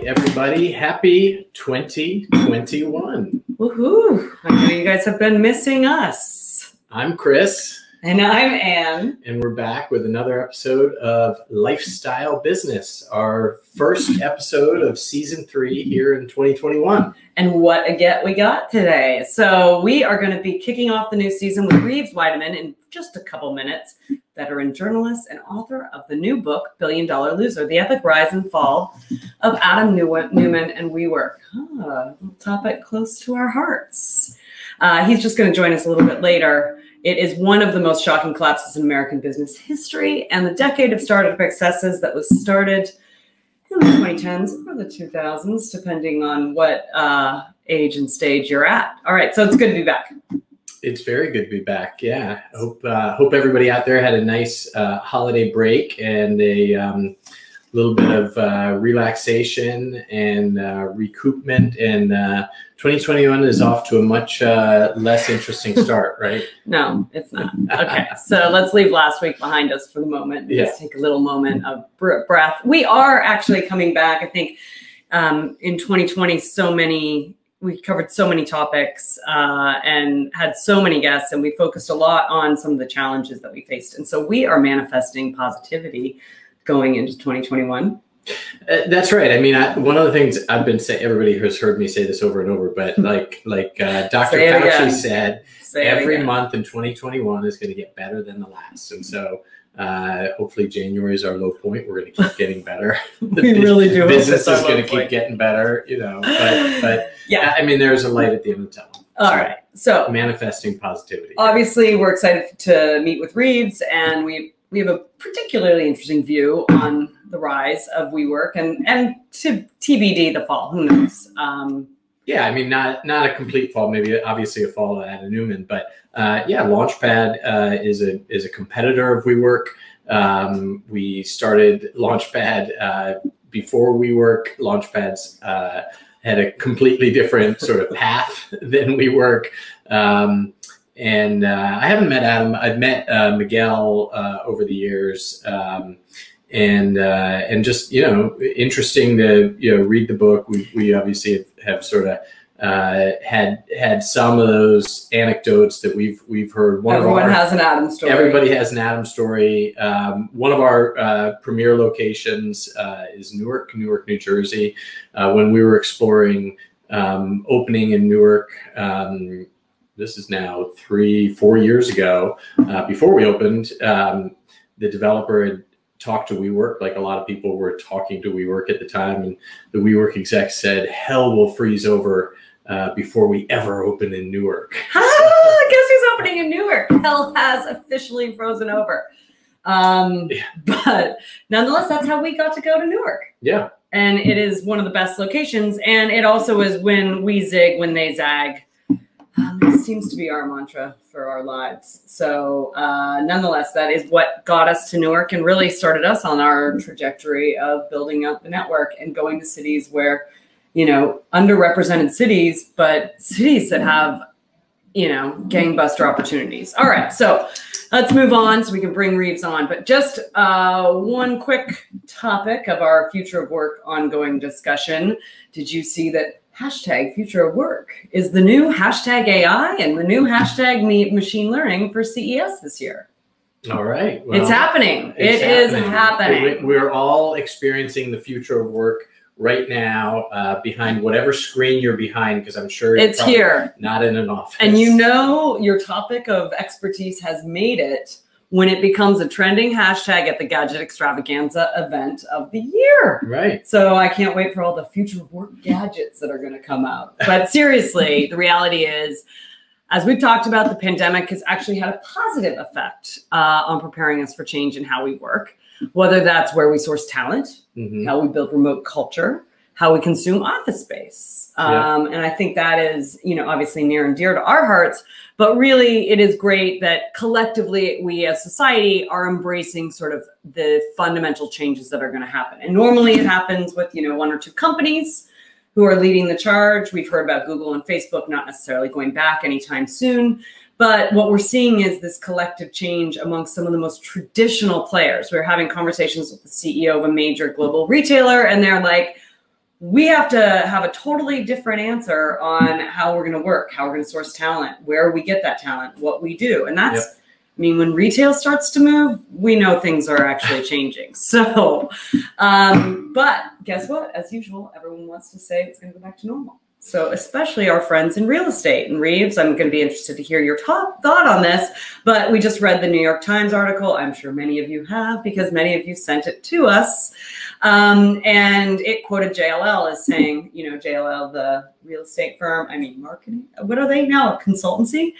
Everybody, happy 2021. Woohoo! I know you guys have been missing us. I'm Chris. And I'm Ann. And we're back with another episode of Lifestyle Business, our first episode of season 3 here in 2021. And what a get we got today. So we are going to be kicking off the new season with Reeves Wiedeman in just a couple minutes, veteran journalist and author of the new book, $1 Billion Loser, The Epic Rise and Fall of Adam Neumann and WeWork. A topic close to our hearts. He's just going to join us a little bit later. It is one of the most shocking collapses in American business history, and the decade of startup excesses that was started in the 2010s or the 2000s, depending on what age and stage you're at. All right, so it's good to be back. It's very good to be back. Yeah, hope everybody out there had a nice holiday break and a little bit of relaxation and recoupment. And 2021 is off to a much less interesting start, right? No, it's not. Okay, so let's leave last week behind us for the moment. Just take a little moment of breath. We are actually coming back. I think in 2020, we covered so many topics and had so many guests, and we focused a lot on some of the challenges that we faced. And so we are manifesting positivity going into 2021. That's right. I mean, one of the things I've been saying, everybody has heard me say this over and over, but like Dr. Fauci said, every month in 2021 is going to get better than the last. And so hopefully January is our low point. We're going to keep getting better. We really do. Business is going to keep getting better, you know, but yeah, I mean, there's a light at the end of the tunnel. All right. So manifesting positivity. Obviously, we're excited to meet with Reeves, and we have a particularly interesting view on the rise of WeWork and to TBD the fall. Who knows? Yeah, I mean, not a complete fall. Maybe obviously a fall of Adam Neumann, but yeah, Launchpad is a competitor of WeWork. We started Launchpad before WeWork. Launchpad's had a completely different sort of path than WeWork. And I haven't met Adam. I've met Miguel over the years, and just, you know, interesting to, you know, read the book. We obviously have sort of had some of those anecdotes that we've heard. Everyone has an Adam story. Everybody has an Adam story. One of our premier locations is Newark, New Jersey. When we were exploring opening in Newark. This is now 3-4 years ago. Before we opened, the developer had talked to WeWork, like a lot of people were talking to WeWork at the time, and the WeWork exec said, "Hell will freeze over before we ever open in Newark." Guess who's opening in Newark? Hell has officially frozen over. But nonetheless, that's how we got to go to Newark. Yeah. And it is one of the best locations. And it also is when we zig, when they zag. It seems to be our mantra for our lives. So nonetheless, that is what got us to Newark and really started us on our trajectory of building out the network and going to cities where, you know, underrepresented cities, but cities that have, you know, gangbuster opportunities. All right, so let's move on so we can bring Reeves on. But just one quick topic of our future of work ongoing discussion. Did you see that hashtag future of work is the new hashtag AI and the new hashtag machine learning for CES this year? All right. Well, it's happening. It is happening. We're all experiencing the future of work right now behind whatever screen you're behind, because I'm sure it's here, not in an office. And you know, your topic of expertise has made it when it becomes a trending hashtag at the Gadget Extravaganza event of the year. Right. So I can't wait for all the future of work gadgets that are going to come out. But seriously, the reality is, as we've talked about, the pandemic has actually had a positive effect on preparing us for change in how we work, whether that's where we source talent, how we build remote culture, how we consume office space. And I think that is, you know, obviously near and dear to our hearts, but really it is great that collectively we as society are embracing sort of the fundamental changes that are going to happen. And normally it happens with, you know, 1 or 2 companies who are leading the charge. We've heard about Google and Facebook not necessarily going back anytime soon, But what we're seeing is this collective change amongst some of the most traditional players. We're having conversations with the CEO of a major global retailer, and they're like, we have to have a totally different answer on how we're going to work, how we're going to source talent, where we get that talent, what we do. And that's, I mean, when retail starts to move, we know things are actually changing. So, but guess what? As usual, everyone wants to say it's going to go back to normal. So especially our friends in real estate. And Reeves, I'm going to be interested to hear your top thought on this, but we just read the New York Times article. I'm sure many of you have, because many of you sent it to us. And it quoted JLL as saying, you know, JLL, the real estate firm, I mean, marketing, what are they now? A consultancy?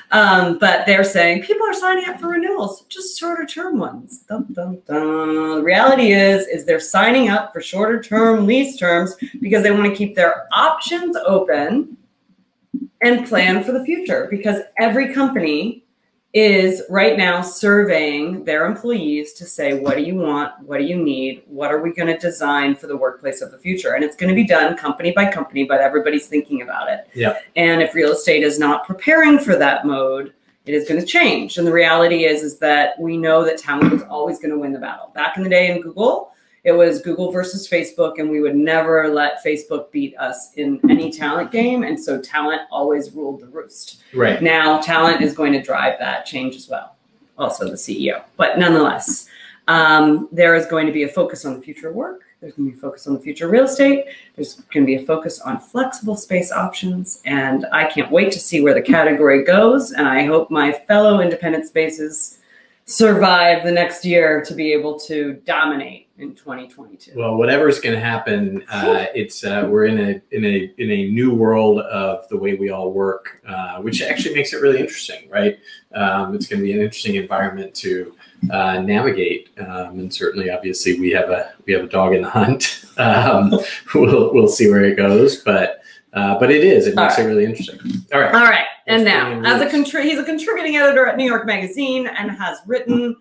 But they're saying people are signing up for renewals, just shorter term ones. Dun, dun, dun. The reality is they're signing up for shorter term lease terms because they want to keep their options open and plan for the future, because every company is right now surveying their employees to say, what do you want? What do you need? What are we going to design for the workplace of the future? And it's going to be done company by company, but everybody's thinking about it. Yeah. And if real estate is not preparing for that mode, it is going to change. And the reality is that we know that talent is always going to win the battle. Back in the day in Google, it was Google versus Facebook, and we would never let Facebook beat us in any talent game. And so talent always ruled the roost. Right. Now, talent is going to drive that change as well. Also the CEO. But nonetheless, there is going to be a focus on the future of work. There's going to be a focus on the future of real estate. There's going to be a focus on flexible space options. And I can't wait to see where the category goes. And I hope my fellow independent spaces survive the next year to be able to dominate in 2022. Well, whatever's going to happen, we're in a new world of the way we all work, which actually makes it really interesting, right? It's going to be an interesting environment to navigate, and certainly, obviously, we have a dog in the hunt. We'll see where it goes, but it makes it really interesting. All right. And now, he's a contributing editor at New York Magazine and has written,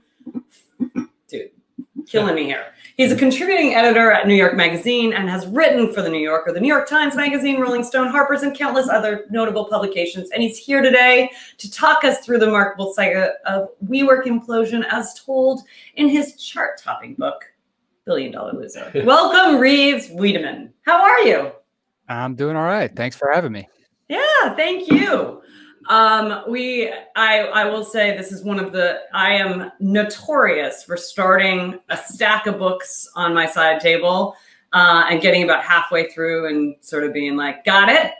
killing me here. He's a contributing editor at New York Magazine and has written for The New Yorker, The New York Times Magazine, Rolling Stone, Harper's, and countless other notable publications. And he's here today to talk us through the remarkable saga of WeWork implosion as told in his chart-topping book, Billion Dollar Loser. Welcome, Reeves Wiedeman. How are you? I'm doing all right. Thanks for having me. Yeah, thank you. I will say this is I am notorious for starting a stack of books on my side table, and getting about halfway through and sort of being like, got it.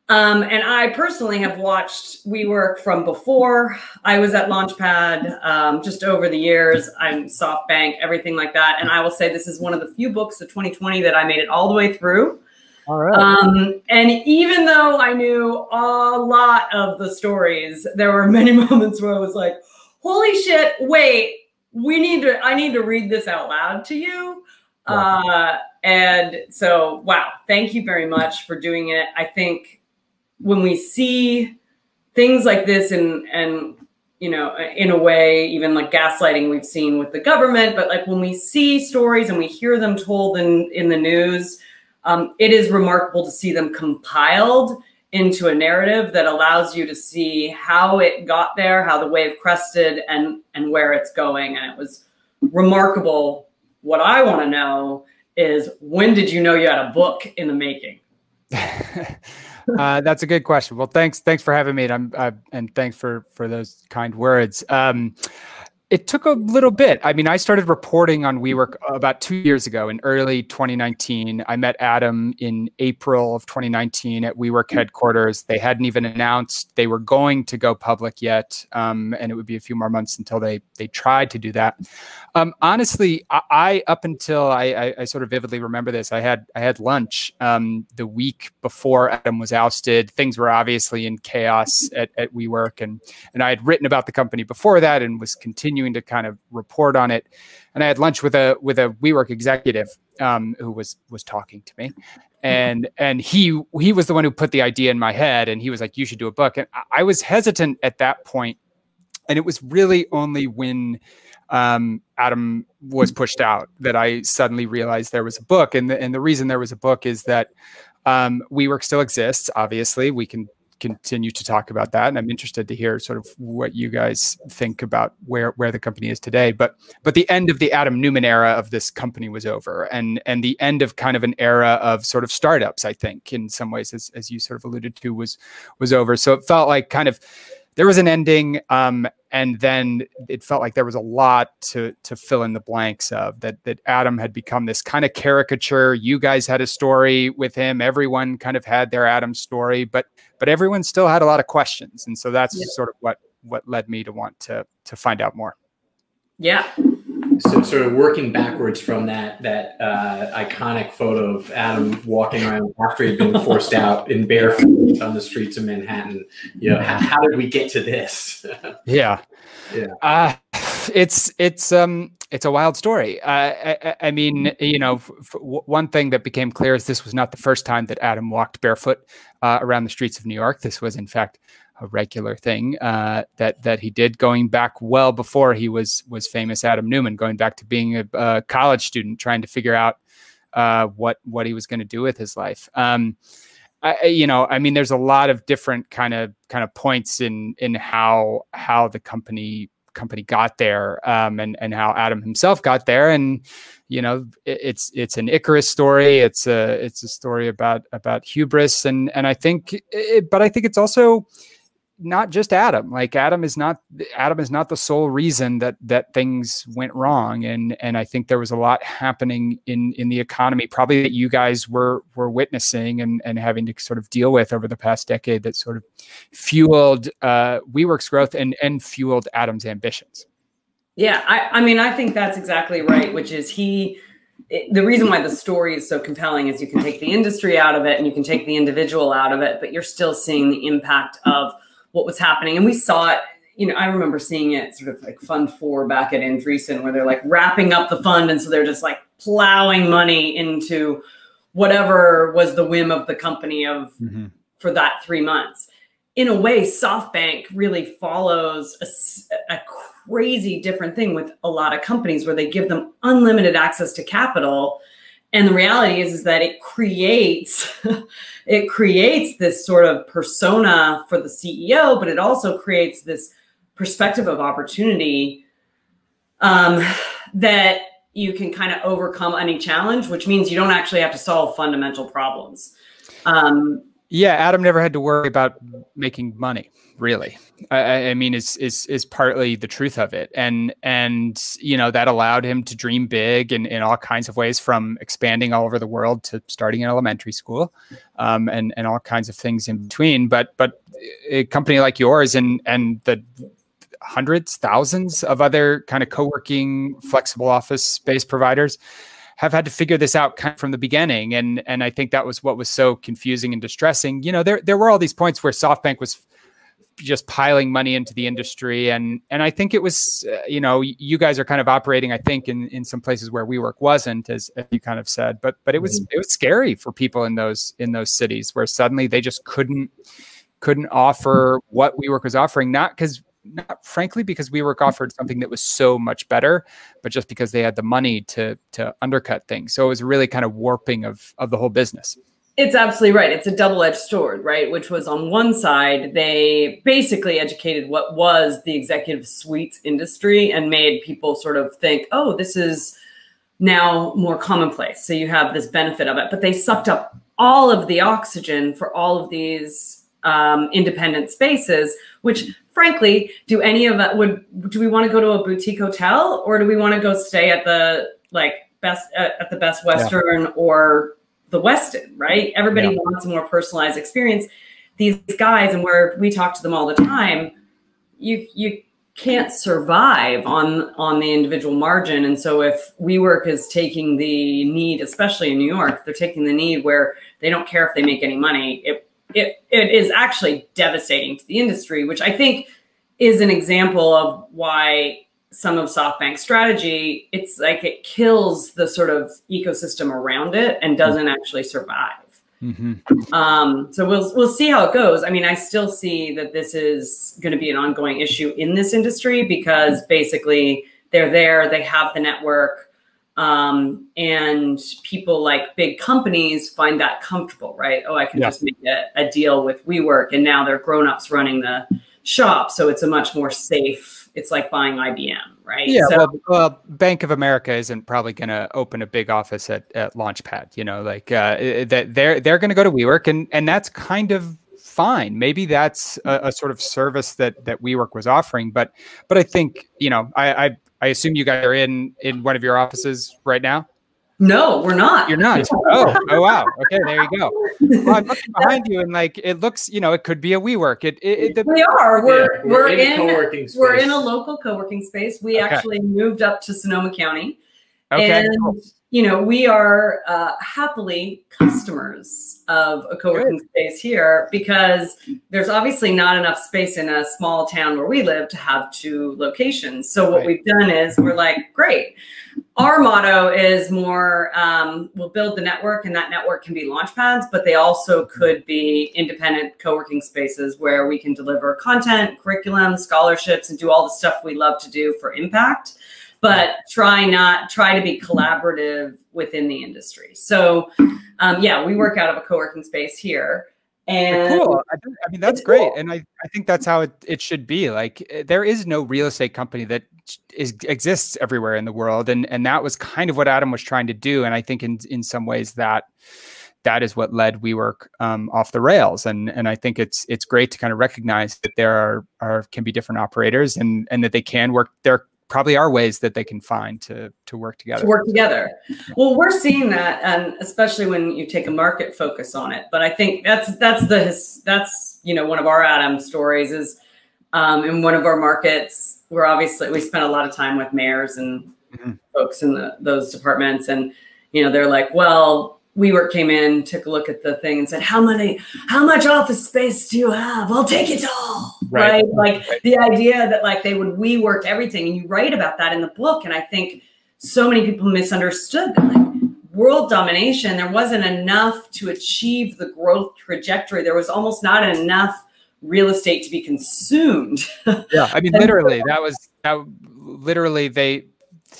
And I personally have watched WeWork from before. I was at Launchpad, just over the years. I'm SoftBank, everything like that. And I will say this is one of the few books of 2020 that I made it all the way through. All right. And even though I knew a lot of the stories, there were many moments where I was like, holy shit, wait, I need to read this out loud to you. Wow. And so, wow, thank you very much for doing it. I think when we see things like this and you know, in a way, even like gaslighting we've seen with the government, but like when we see stories and we hear them told in the news, it is remarkable to see them compiled into a narrative that allows you to see how it got there, how the wave crested, and where it's going. And it was remarkable. What I want to know is, when did you know you had a book in the making? That's a good question. Well, thanks for having me, and thanks for those kind words. It took a little bit. I mean, I started reporting on WeWork about 2 years ago in early 2019. I met Adam in April of 2019 at WeWork headquarters. They hadn't even announced they were going to go public yet, and it would be a few more months until they tried to do that. Honestly, I up until I sort of vividly remember this. I had lunch the week before Adam was ousted. Things were obviously in chaos at WeWork, and I had written about the company before that and was continuing to kind of report on it. And I had lunch with a WeWork executive who was talking to me, and he was the one who put the idea in my head, and he was like, you should do a book. And I was hesitant at that point, and it was really only when Adam was pushed out that I suddenly realized there was a book. And the reason there was a book is that WeWork still exists. Obviously, we can continue to talk about that. And I'm interested to hear sort of what you guys think about where the company is today. But the end of the Adam Neumann era of this company was over, and the end of kind of an era of sort of startups, I think, in some ways, as you sort of alluded to, was over. So it felt like kind of there was an ending, and then it felt like there was a lot to fill in the blanks of that Adam had become this kind of caricature. You guys had a story with him. Everyone kind of had their Adam story, but everyone still had a lot of questions. And so that's sort of what led me to want to find out more. Yeah. So sort of working backwards from that iconic photo of Adam walking around after he'd been forced out in barefoot on the streets of Manhattan, you know, how did we get to this? Yeah. It's a wild story. I mean, you know, one thing that became clear is this was not the first time that Adam walked barefoot around the streets of New York. This was, in fact, a regular thing that he did, going back well before he was famous Adam Neumann, going back to being a college student trying to figure out what he was going to do with his life. You know, I mean, there's a lot of different kind of points in how the company got there, and how Adam himself got there. And you know, it's an Icarus story. It's a story about hubris, and I think, but I think it's also not just Adam. Like Adam is not the sole reason that things went wrong. And I think there was a lot happening in the economy, probably that you guys were witnessing and having to sort of deal with over the past decade, that sort of fueled WeWork's growth and fueled Adam's ambitions. Yeah, I mean, I think that's exactly right, which is the reason why the story is so compelling is you can take the industry out of it and you can take the individual out of it, but you're still seeing the impact of what was happening. And we saw it, you know, I remember seeing it sort of like Fund 4 back at Andreessen, where they're like wrapping up the fund. And so they're just like plowing money into whatever was the whim of the company for that 3 months. In a way, SoftBank really follows a crazy different thing with a lot of companies where they give them unlimited access to capital. And the reality is that it creates this sort of persona for the CEO, but it also creates this perspective of opportunity that you can kind of overcome any challenge, which means you don't actually have to solve fundamental problems. Yeah, Adam never had to worry about making money, really. I mean, is partly the truth of it, and you know, that allowed him to dream big in all kinds of ways, from expanding all over the world to starting an elementary school, and all kinds of things in between. But a company like yours and the hundreds, thousands of other kind of co-working, flexible office space providers have had to figure this out kind of from the beginning. And I think that was what was so confusing and distressing. You know, there were all these points where SoftBank was just piling money into the industry. And I think it was, you know, you guys are kind of operating, I think, in some places where WeWork wasn't, as you kind of said, but it was scary for people in those cities where suddenly they just couldn't offer what WeWork was offering, not frankly because WeWork offered something that was so much better, but just because they had the money to undercut things. So it was really kind of warping of the whole business. It's absolutely right. It's a double-edged sword, right? Which was, on one side, they basically educated what was the executive suites industry and made people sort of think, oh, this is now more commonplace. So you have this benefit of it. But they sucked up all of the oxygen for all of these independent spaces, which frankly, do we want to go to a boutique hotel, or do we want to go stay at the Best Western or the Westin, right? Everybody wants a more personalized experience. These guys, and where we talk to them all the time, you can't survive on the individual margin. And so if WeWork is taking the need, especially in New York, they're taking the need where they don't care if they make any money, it is actually devastating to the industry, which I think is an example of why some of SoftBank's strategy, it's like it kills the sort of ecosystem around it and doesn't actually survive. Mm-hmm. So we'll see how it goes. I mean, I still see that this is going to be an ongoing issue in this industry because basically they're there, they have the network, And people like big companies find that comfortable, right? Oh, I can just make a deal with WeWork, and now they're grown-ups running the shop. So it's a much more safe, it's like buying IBM, right? Yeah, so, well, Bank of America isn't probably going to open a big office at Launchpad, you know, like that they're going to go to WeWork, and that's kind of fine. Maybe that's a sort of service that WeWork was offering, but I think, you know, I assume you guys are in one of your offices right now. No, we're not. You're not. Oh, wow. Okay, there you go. Well, I'm looking behind you, and like it looks, you know, it could be a WeWork. We are. We're in co-working space. We're in a local co-working space. We actually moved up to Sonoma County, and cool. you know, we are happily customers of a co-working space here, because there's obviously not enough space in a small town where we live to have 2 locations. So what we've done is we're like, great. Our motto is more, we'll build the network, and that network can be launch pads, but they also could be independent co-working spaces where we can deliver content, curriculum, scholarships, and do all the stuff we love to do for impact, but try to be collaborative within the industry. So yeah, we work out of a co-working space here. And cool. I mean, that's great. And I think that's how it should be. Like, there is no real estate company that exists everywhere in the world. And that was kind of what Adam was trying to do. And I think in some ways that is what led WeWork off the rails. And I think it's great to kind of recognize that there can be different operators, and that they can work. There probably are ways that they can find to work together. Well, we're seeing that, and especially when you take a market focus on it. But I think that's you know, one of our Adam stories is in one of our markets, we spent a lot of time with mayors and folks in those departments, and you know, they're like, well, WeWork came in, took a look at the thing, and said, how much office space do you have? I'll take it all. Right? Like the idea that like they would WeWork everything. And you write about that in the book. And I think so many people misunderstood that, like, world domination, there wasn't enough to achieve the growth trajectory. There was almost not enough real estate to be consumed. Yeah. I mean, literally to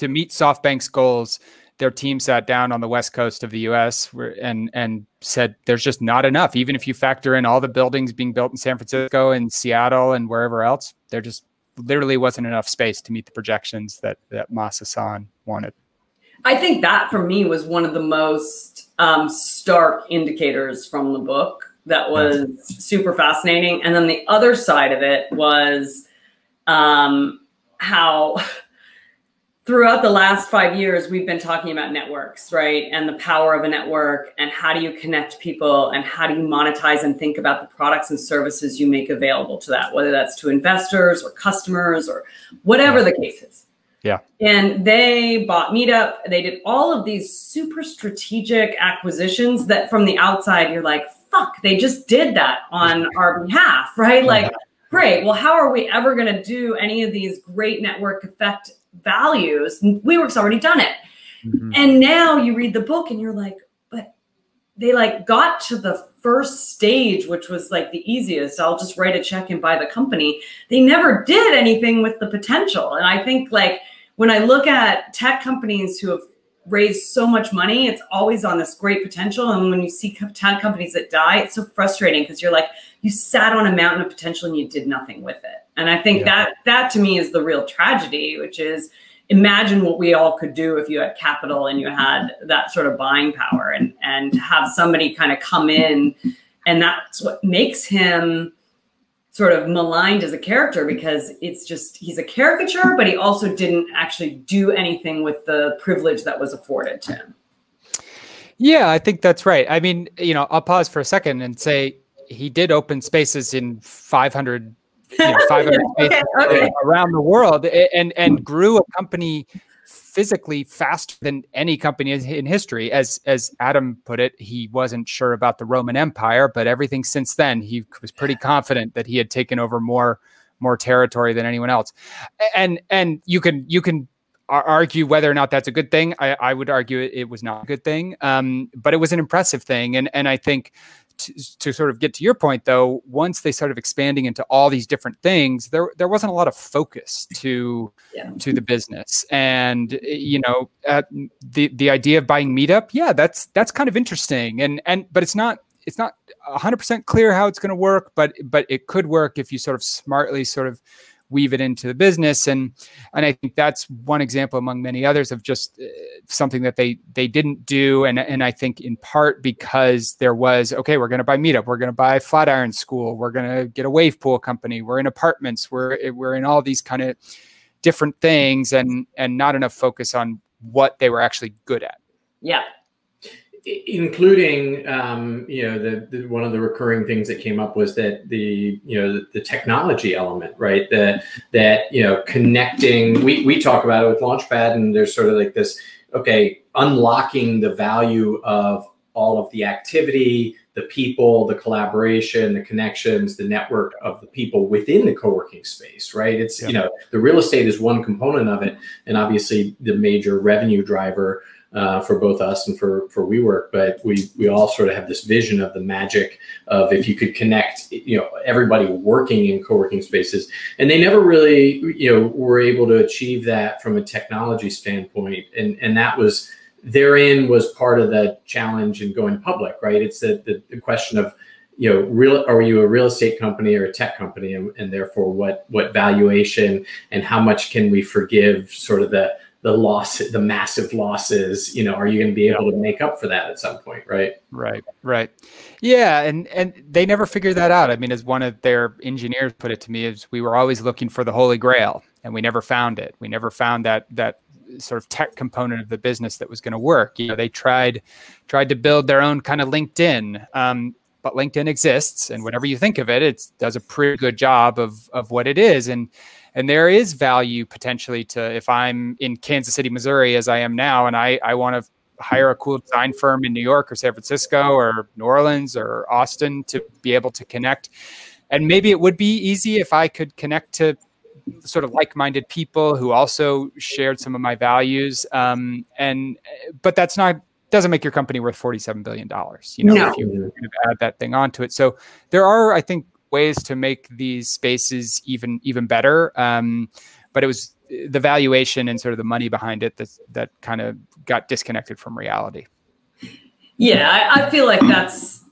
meet SoftBank's goals, their team sat down on the West Coast of the US and said, there's just not enough. Even if you factor in all the buildings being built in San Francisco and Seattle and wherever else, there just literally wasn't enough space to meet the projections that Masa-san wanted. I think that for me was one of the most stark indicators from the book that was super fascinating. And then the other side of it was how throughout the last 5 years, we've been talking about networks, right? And the power of a network, and how do you connect people, and how do you monetize and think about the products and services you make available to that, whether that's to investors or customers or whatever the case is. Yeah. And they bought Meetup. They did all of these super strategic acquisitions that from the outside, you're like, fuck, they just did that on our behalf, right? Like, great. Well, how are we ever going to do any of these great network effect values? WeWork's already done it. And now you read the book and you're like, but they like got to the first stage, which was like the easiest. I'll just write a check and buy the company. They never did anything with the potential. And I think, like, when I look at tech companies who have raised so much money, it's always on this great potential. And when you see tech companies that die, it's so frustrating, because you're like, you sat on a mountain of potential and you did nothing with it. And I think that to me is the real tragedy, which is, imagine what we all could do if you had capital and you had that sort of buying power, and have somebody kind of come in, and that's what makes him sort of maligned as a character, because it's just, he's a caricature, but he also didn't actually do anything with the privilege that was afforded to him. Yeah, I think that's right. I mean, you know, I'll pause for a second and say he did open spaces in 500 spaces around the world, and grew a company physically faster than any company in history. As Adam put it, he wasn't sure about the Roman Empire, but everything since then, he was pretty confident that he had taken over more territory than anyone else. And you can argue whether or not that's a good thing. I would argue it was not a good thing, but it was an impressive thing. And I think to sort of get to your point, though, once they started expanding into all these different things, there wasn't a lot of focus to the business. And the idea of buying Meetup, that's kind of interesting. But it's not 100% clear how it's going to work, but it could work if you sort of smartly sort of weave it into the business. And I think that's one example among many others of just something that they didn't do. And I think in part because there was, okay, we're going to buy Meetup, we're going to buy Flatiron School, we're going to get a wave pool company, we're in apartments, we're in all these kind of different things, and not enough focus on what they were actually good at. Yeah. Including, one of the recurring things that came up was that the technology element, right? That connecting. We talk about it with Launchpad, and there's sort of like this, okay, unlocking the value of all of the activity, the people, the collaboration, the connections, the network of the people within the co-working space, right? It's the real estate is one component of it, and obviously the major revenue driver for both us and for WeWork, but we all sort of have this vision of the magic of if you could connect, everybody working in co-working spaces, and they never really, were able to achieve that from a technology standpoint, and that was therein was part of the challenge in going public, right? It's the question of, are you a real estate company or a tech company, and therefore what valuation and how much can we forgive sort of the loss, the massive losses, are you going to be able to make up for that at some point? Right. Right. Yeah. And they never figured that out. I mean, as one of their engineers put it to me, is we were always looking for the Holy Grail, and we never found it. We never found that sort of tech component of the business that was going to work. They tried to build their own kind of LinkedIn, but LinkedIn exists, and whenever you think of it, it does a pretty good job of what it is. And there is value potentially to, if I'm in Kansas City, Missouri, as I am now, and I want to hire a cool design firm in New York or San Francisco or New Orleans or Austin to be able to connect. And maybe it would be easy if I could connect to sort of like-minded people who also shared some of my values. But doesn't make your company worth $47 billion, if you add that thing onto it. So there are, I think, ways to make these spaces even better. But it was the valuation and sort of the money behind it that kind of got disconnected from reality. Yeah, I feel like that's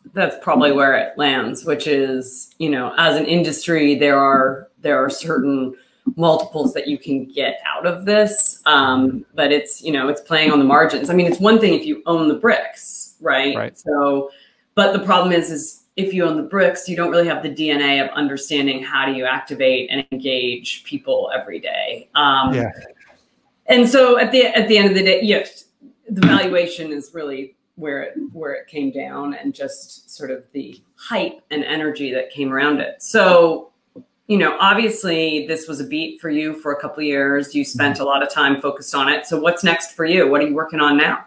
probably where it lands, which is, as an industry, there are certain multiples that you can get out of this. But it's, it's playing on the margins. I mean, it's one thing if you own the bricks, right? So, but the problem is if you own the bricks, you don't really have the DNA of understanding how do you activate and engage people every day. And so at the end of the day, yes, the valuation is really where it came down, and just sort of the hype and energy that came around it. So, obviously this was a beat for you for a couple of years. You spent a lot of time focused on it. So what's next for you? What are you working on now?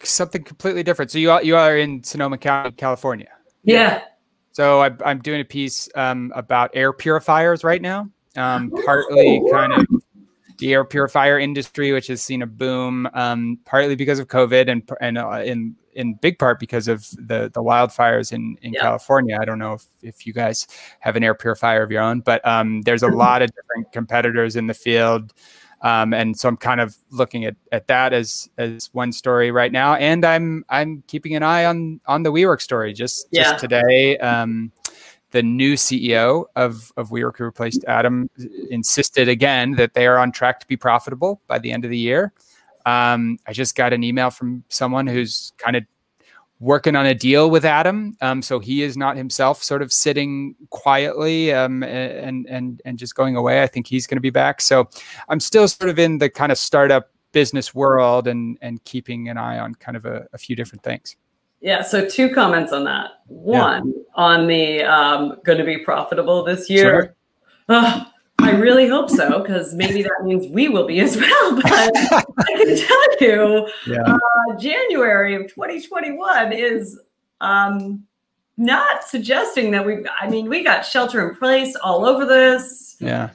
Something completely different. So you are in Sonoma County, California. Yeah. So I'm doing a piece about air purifiers right now. Partly kind of the air purifier industry, which has seen a boom, partly because of COVID and in big part because of the wildfires in California. I don't know if you guys have an air purifier of your own, but there's a lot of different competitors in the field. And so I'm kind of looking at that as one story right now. And I'm keeping an eye on the WeWork story. Just today, the new CEO of WeWork, who replaced Adam, insisted again that they are on track to be profitable by the end of the year. I just got an email from someone who's kind of working on a deal with Adam. So he is not himself sort of sitting quietly and just going away. I think he's going to be back. So I'm still sort of in the kind of startup business world and keeping an eye on kind of a few different things. Yeah. So 2 comments on that. One, on the going to be profitable this year. Sure. I really hope so, because maybe that means we will be as well. But I can tell you, January of 2021 is not suggesting that we got shelter in place all over this. Yeah.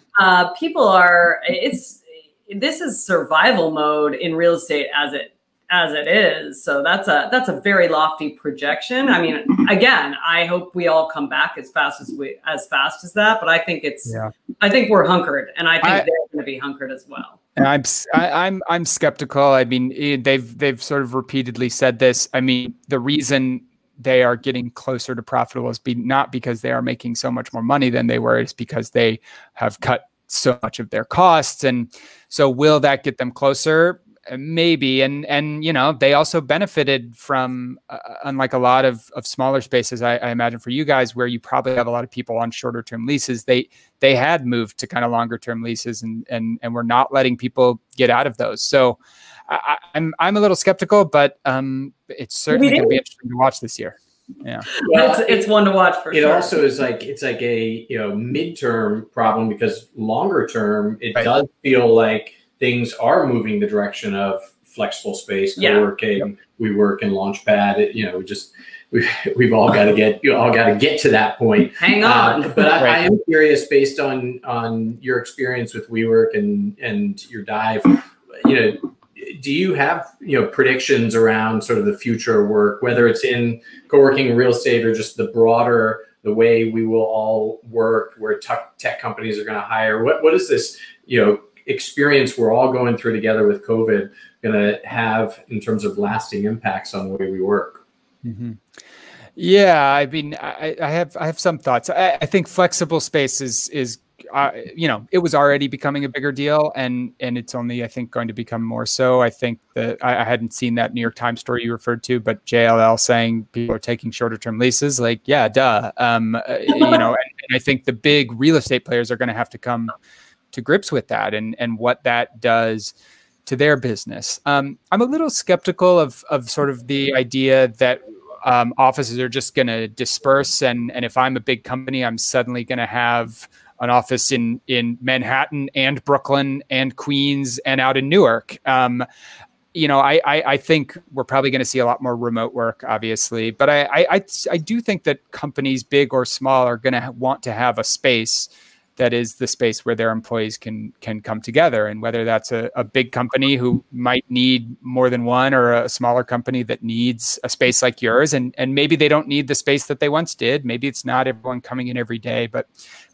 People are, this is survival mode in real estate as as it is. So that's a very lofty projection. I mean, again, I hope we all come back as fast as that. But I think I think we're hunkered, and I think they're going to be hunkered as well. And I'm skeptical. I mean, they've sort of repeatedly said this. I mean, the reason they are getting closer to profitable is not because they are making so much more money than they were. It's because they have cut so much of their costs. And so will that get them closer? Maybe. And you know, they also benefited from, unlike a lot of smaller spaces, I imagine for you guys, where you probably have a lot of people on shorter term leases, they had moved to kind of longer term leases and we're not letting people get out of those. So I'm a little skeptical, but it's certainly going to be interesting to watch this year. Yeah, well, it's one to watch for sure. It also is it's like a midterm problem, because longer term it does feel like things are moving the direction of flexible space, co-working, WeWork, and Launchpad. We've all got to get to that point. Hang on. But I am curious, based on your experience with WeWork and your dive, do you have predictions around sort of the future of work, whether it's in co-working and real estate, or just the way we will all work, where tech companies are going to hire? What is this experience we're all going through together with COVID going to have in terms of lasting impacts on the way we work? Mm-hmm. Yeah, I mean, I have some thoughts. I think flexible space is it was already becoming a bigger deal, and it's only, I think, going to become more so. I think that I hadn't seen that New York Times story you referred to, but JLL saying people are taking shorter term leases, like, yeah, duh. And I think the big real estate players are going to have to come to grips with that and what that does to their business. I'm a little skeptical of sort of the idea that offices are just going to disperse. And if I'm a big company, I'm suddenly going to have an office in Manhattan and Brooklyn and Queens and out in Newark. I think we're probably going to see a lot more remote work, obviously, but I do think that companies, big or small, are going to want to have a space that is the space where their employees can come together. And whether that's a big company who might need more than one, or a smaller company that needs a space like yours, and maybe they don't need the space that they once did. Maybe it's not everyone coming in every day, but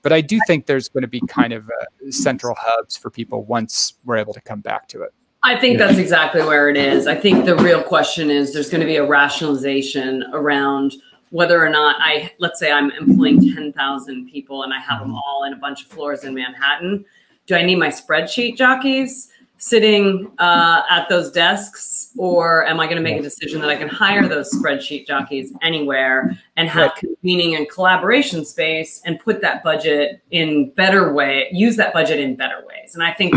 I do think there's going to be kind of central hubs for people once we're able to come back to it. I think that's exactly where it is. I think the real question is there's going to be a rationalization around whether or not let's say I'm employing 10,000 people and I have them all in a bunch of floors in Manhattan. Do I need my spreadsheet jockeys sitting at those desks, or am I going to make a decision that I can hire those spreadsheet jockeys anywhere and have convening and collaboration space and put that budget in use that budget in better ways? And I think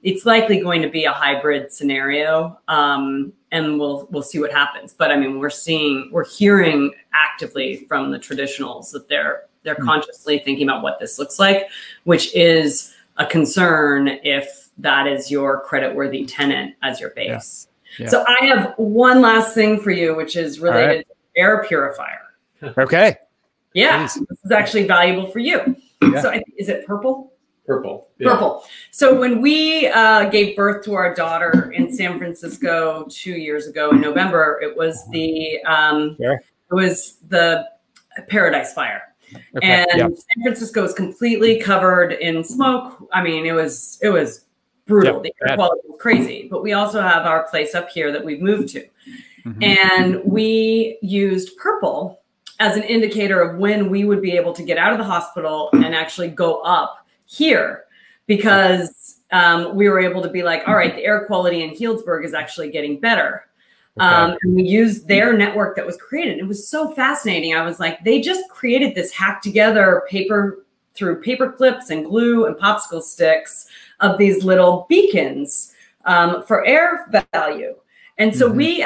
it's likely going to be a hybrid scenario, and we'll see what happens. But I mean, we're hearing actively from the traditionals that they're consciously thinking about what this looks like, which is a concern if that is your creditworthy tenant as your base. Yeah. So I have one last thing for you, which is related to air purifier. Okay. Yeah, please. This is actually valuable for you. Yeah. So is it purple? Purple. Yeah. Purple. So when we gave birth to our daughter in San Francisco 2 years ago in November, it was the Paradise Fire. Okay. And San Francisco was completely covered in smoke. I mean, it was brutal. The air quality was crazy. But we also have our place up here that we've moved to. Mm-hmm. And we used purple as an indicator of when we would be able to get out of the hospital and actually go up here, because we were able to be like, all right, the air quality in Healdsburg is actually getting better. And we used their network that was created. It was so fascinating. I was like, they just created this hacked together through paper clips and glue and popsicle sticks of these little beacons for air value. And so we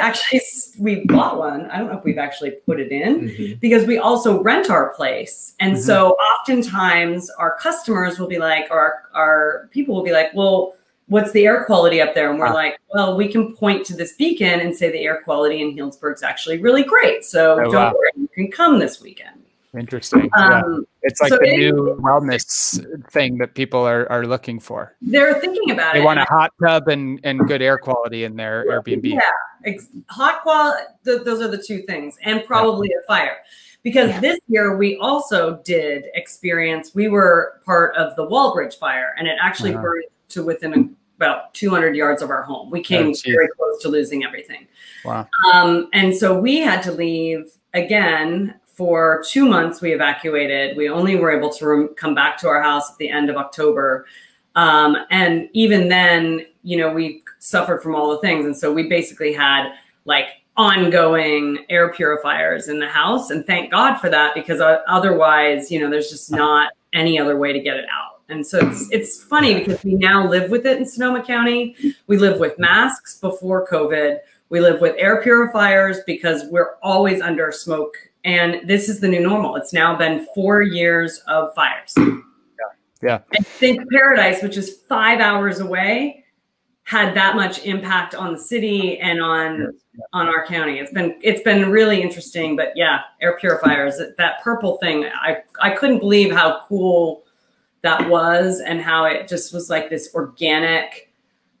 bought one. I don't know if we've actually put it in, because we also rent our place. And so oftentimes our customers will be like, or our people will be like, well, what's the air quality up there? And we're like, well, we can point to this beacon and say the air quality in Healdsburg is actually really great. So don't worry, you can come this weekend. Interesting. Yeah. It's like the new wellness thing that people are looking for. They're thinking about it. They want a hot tub and good air quality in their Airbnb. Yeah, hot quality. Those are the two things, and probably a fire. Because this year we also did experience. We were part of the Walbridge fire, and it actually burned to within about 200 yards of our home. We came very close to losing everything. Wow. And so we had to leave again. For 2 months, we evacuated. We only were able to come back to our house at the end of October. And even then, you know, we suffered from all the things. And so we basically had like ongoing air purifiers in the house. And thank God for that, because otherwise, you know, there's just not any other way to get it out. And so it's funny because we now live with it in Sonoma County. We live with masks before COVID. We live with air purifiers because we're always under smoke. And this is the new normal. It's now been 4 years of fires. Yeah. I think Paradise, which is 5 hours away, had that much impact on the city and on our county. It's been really interesting. But yeah, air purifiers, that purple thing, I couldn't believe how cool that was and how it just was like this organic,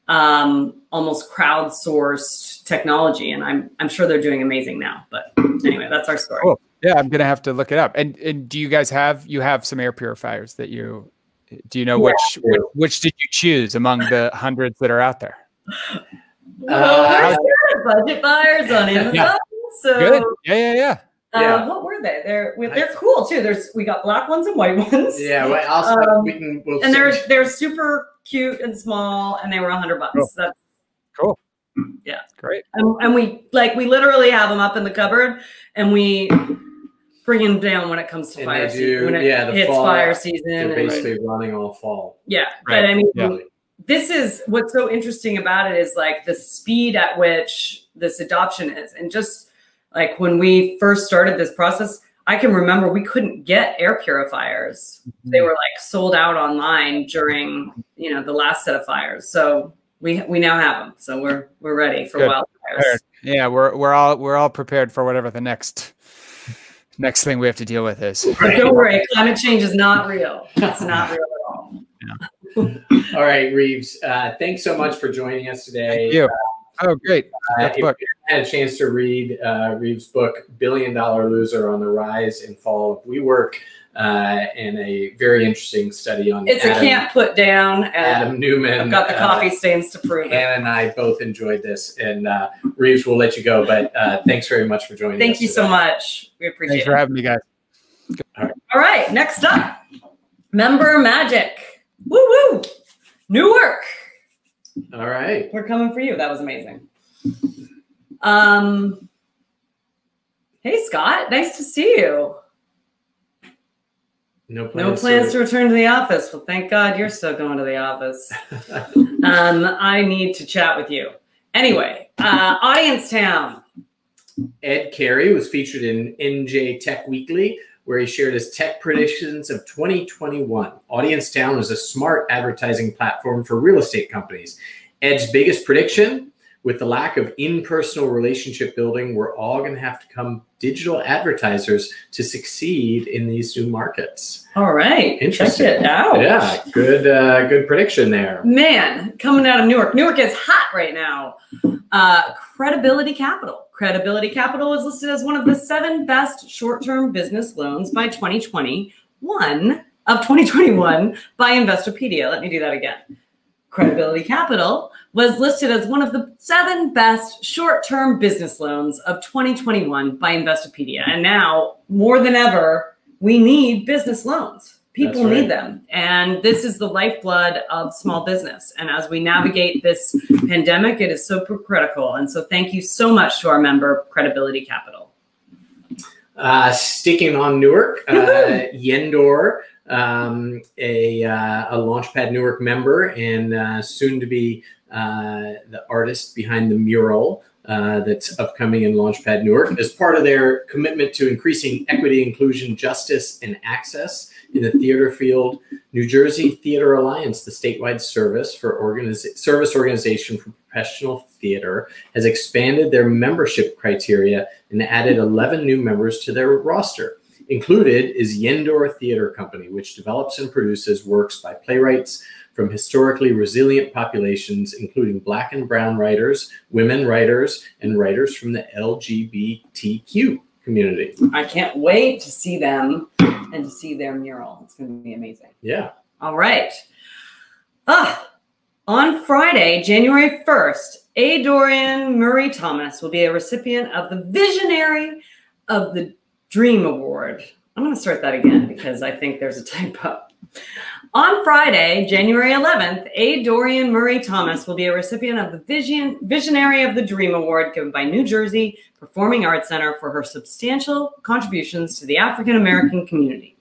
almost crowdsourced technology. And I'm sure they're doing amazing now. But anyway, that's our story. Cool. Yeah, I'm gonna have to look it up. And do you guys have some air purifiers that do you know which did you choose among the hundreds that are out there? Budget buyers on Amazon. Yeah. So good. Yeah. What were they? They're cool too. We got black ones and white ones. Yeah, well, and they're super cute and small, and they were $100. Cool. That's cool. Yeah, great. And we literally have them up in the cupboard, and we bring them down when it comes to fire season. When it hits fire season, they're basically running all fall. Yeah, right. But I mean, this is what's so interesting about it is like the speed at which this adoption is, and just like when we first started this process, I can remember we couldn't get air purifiers. They were like sold out online during, you know, the last set of fires. So we now have them. So we're ready for wildfires. Yeah, we're all prepared for whatever the next thing we have to deal with is. But don't worry, climate change is not real. It's not real at all. Yeah. All right, Reeves. Thanks so much for joining us today. Thank you. Oh, great. If you had a chance to read Reeves' book, $1 Billion Loser on the Rise and Fall of WeWork, and a very interesting study on It's a can't put down. Adam Neumann. I've got the coffee stains to prove it. Anna and I both enjoyed this. And Reeves, we'll let you go. But thanks very much for joining us. Thank you so much. We appreciate it. Thanks for having me, guys. All right. Next up, member magic. Woo woo. Newark. All right. We're coming for you. That was amazing. Hey, Scott. Nice to see you. No plans to return to the office. Well, thank God you're still going to the office. I need to chat with you. Anyway, Audience Town. Ed Carey was featured in NJ Tech Weekly, where he shared his tech predictions of 2021. Audience Town is a smart advertising platform for real estate companies. Ed's biggest prediction: with the lack of in-personal relationship building, we're all going to have to become digital advertisers to succeed in these new markets. All right. Interesting. Check it out. Yeah, good prediction there. Man, coming out of Newark. Newark is hot right now. Credibility Capital. Credibility Capital is listed as one of the 7 best short-term business loans by 2021 by Investopedia. Let me do that again. Credibility Capital was listed as one of the 7 best short-term business loans of 2021 by Investopedia. And now, more than ever, we need business loans. People need them. And this is the lifeblood of small business. And as we navigate this pandemic, it is so critical. And so thank you so much to our member, Credibility Capital. Sticking on Newark, Yendor, a Launchpad Newark member and soon to be the artist behind the mural that's upcoming in Launchpad Newark. As part of their commitment to increasing equity, inclusion, justice, and access in the theater field, New Jersey Theater Alliance, the statewide service organization for professional theater, has expanded their membership criteria and added 11 new members to their roster. Included is Yendor Theater Company, which develops and produces works by playwrights from historically resilient populations, including Black and Brown writers, women writers, and writers from the LGBTQ community. I can't wait to see them and to see their mural. It's going to be amazing. Yeah. All right. On Friday, January 1st, A. Dorian Murray Thomas will be a recipient of the Visionary of the Dream Award. I'm going to start that again because I think there's a typo. On Friday, January 11th, A. Dorian Murray Thomas will be a recipient of the Visionary of the Dream Award given by New Jersey Performing Arts Center for her substantial contributions to the African American community.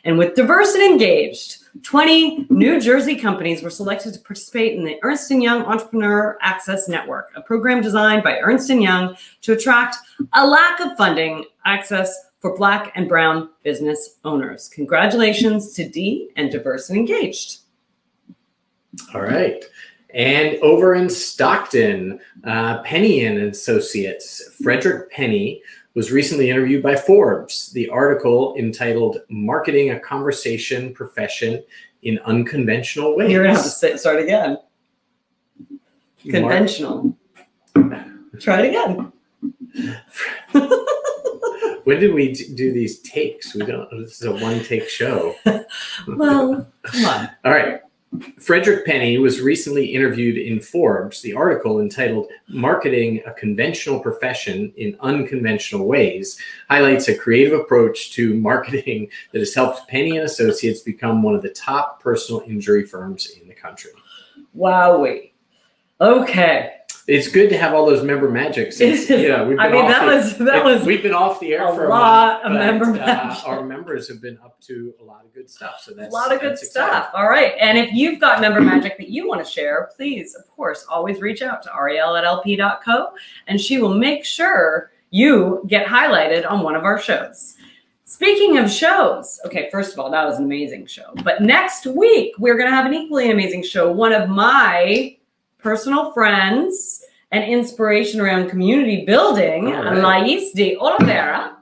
And with diverse and engaged, 20 New Jersey companies were selected to participate in the Ernst & Young Entrepreneur Access Network, a program designed by Ernst & Young to attract a lack of funding access for Black and Brown business owners. Congratulations to D and Diverse and Engaged. All right. And over in Stockton, Penny and Associates, Frederick Penny, was recently interviewed by Forbes. The article entitled Marketing a Conversation Profession in Unconventional Ways. You're going to have to start again. Conventional. Try it again. When did we do these takes? We don't. This is a one-take show. Well, come on. All right. Frederick Penny was recently interviewed in Forbes. The article entitled Marketing a Conventional Profession in Unconventional Ways highlights a creative approach to marketing that has helped Penny and Associates become one of the top personal injury firms in the country. Wowee. Okay. It's good to have all those member magic. Since, we've been we've been off the air for a lot month, of member magic. Our members have been up to a lot of good stuff. So that's a lot of good stuff. Exciting. All right. And if you've got member magic that you want to share, please, of course, always reach out to Ariel@lp.co and she will make sure you get highlighted on one of our shows. Speaking of shows, okay, first of all, that was an amazing show. But next week, we're going to have an equally amazing show. One of my personal friends and inspiration around community building, Lais de Oliveira.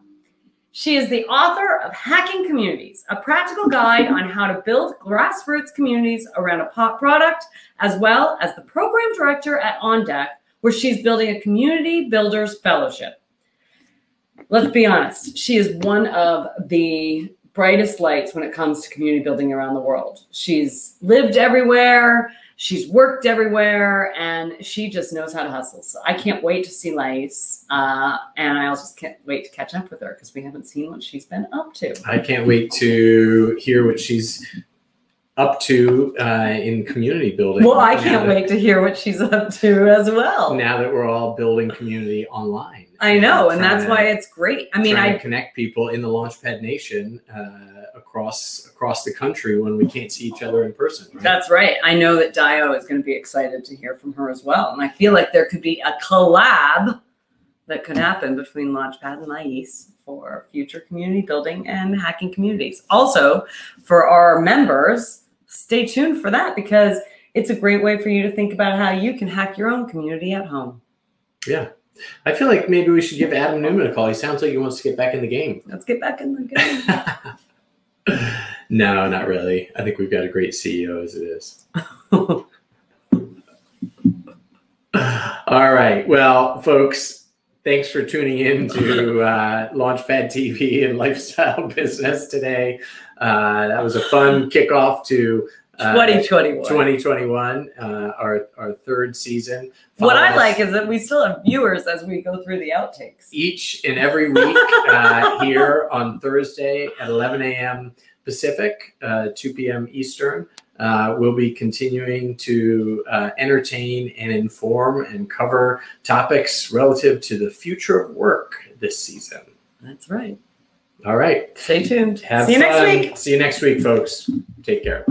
She is the author of Hacking Communities, a practical guide on how to build grassroots communities around a pop product, as well as the program director at On Deck, where she's building a community builders fellowship. Let's be honest, she is one of the brightest lights when it comes to community building around the world. She's lived everywhere. She's worked everywhere, and she just knows how to hustle. So I can't wait to see Lais, and I also can't wait to catch up with her because we haven't seen what she's been up to. I can't wait to hear what she's up to in community building. Well, I can't wait to hear what she's up to as well. Now that we're all building community online. I know, and that's why it's great. I mean, I connect people in the Launchpad Nation across the country when we can't see each other in person. Right? That's right. I know that Dio is going to be excited to hear from her as well. And I feel like there could be a collab that could happen between Launchpad and Lais for future community building and hacking communities. Also, for our members, stay tuned for that because it's a great way for you to think about how you can hack your own community at home. Yeah. I feel like maybe we should give Adam Neumann a call. He sounds like he wants to get back in the game. Let's get back in the game. No, not really. I think we've got a great CEO as it is. All right. Well, folks, thanks for tuning in to Launchpad TV and Lifestyle Business today. That was a fun kickoff to 2021, our third season. What I like is that we still have viewers as we go through the outtakes. Each and every week here on Thursday at 11 a.m. Pacific, 2 p.m. Eastern. We'll be continuing to entertain and inform and cover topics relative to the future of work this season. That's right. All right. Stay tuned. See you next week. See you next week, folks. Take care.